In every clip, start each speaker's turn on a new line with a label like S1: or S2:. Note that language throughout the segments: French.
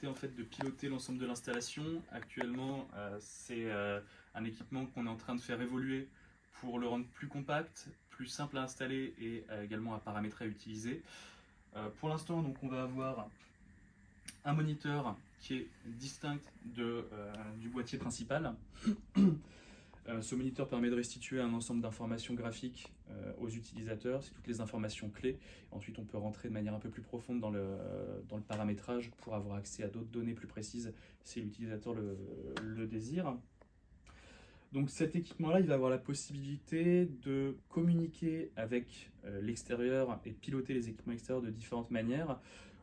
S1: possibilité en fait de piloter l'ensemble de l'installation. Actuellement, c'est un équipement qu'on est en train de faire évoluer pour le rendre plus compact, plus simple à installer et également à paramétrer et utiliser. Pour l'instant, donc, on va avoir un moniteur qui est distinct du boîtier principal. Ce moniteur permet de restituer un ensemble d'informations graphiques aux utilisateurs, c'est toutes les informations clés. Ensuite, on peut rentrer de manière un peu plus profonde dans le paramétrage pour avoir accès à d'autres données plus précises si l'utilisateur le désire. Donc cet équipement-là, il va avoir la possibilité de communiquer avec l'extérieur et piloter les équipements extérieurs de différentes manières.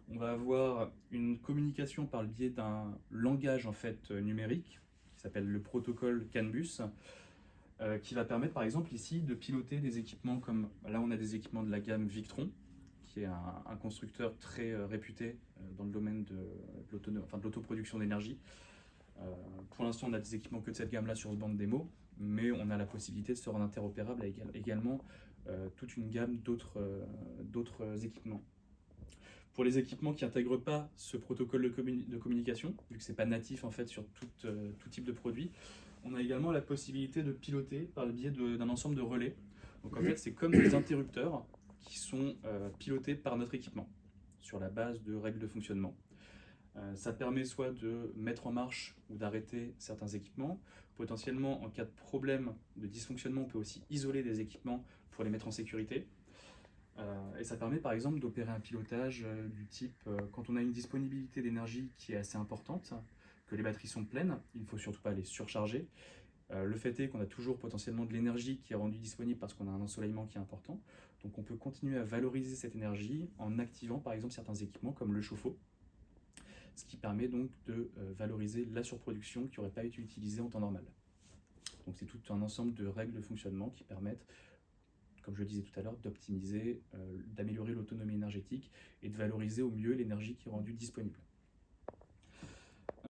S1: On va avoir une communication par le biais d'un langage en fait numérique qui s'appelle le protocole CAN bus, qui va permettre par exemple ici de piloter des équipements comme, là on a des équipements de la gamme Victron, qui est un constructeur très réputé dans le domaine de l'autoproduction d'énergie. Pour l'instant on a des équipements que de cette gamme-là sur ce banc de démo, mais on a la possibilité de se rendre interopérable avec également toute une gamme d'autres équipements. Pour les équipements qui n'intègrent pas ce protocole de communication, vu que ce n'est pas natif en fait sur tout type de produit, on a également la possibilité de piloter par le biais d'un ensemble de relais. Donc en fait, c'est comme des interrupteurs qui sont pilotés par notre équipement sur la base de règles de fonctionnement. Ça permet soit de mettre en marche ou d'arrêter certains équipements. Potentiellement, en cas de problème de dysfonctionnement, on peut aussi isoler des équipements pour les mettre en sécurité. Et ça permet par exemple d'opérer un pilotage du type quand on a une disponibilité d'énergie qui est assez importante, que les batteries sont pleines, il ne faut surtout pas les surcharger. Le fait est qu'on a toujours potentiellement de l'énergie qui est rendue disponible parce qu'on a un ensoleillement qui est important. Donc on peut continuer à valoriser cette énergie en activant par exemple certains équipements comme le chauffe-eau, ce qui permet donc de valoriser la surproduction qui n'aurait pas été utilisée en temps normal. Donc c'est tout un ensemble de règles de fonctionnement qui permettent, comme je le disais tout à l'heure, d'optimiser, d'améliorer l'autonomie énergétique et de valoriser au mieux l'énergie qui est rendue disponible.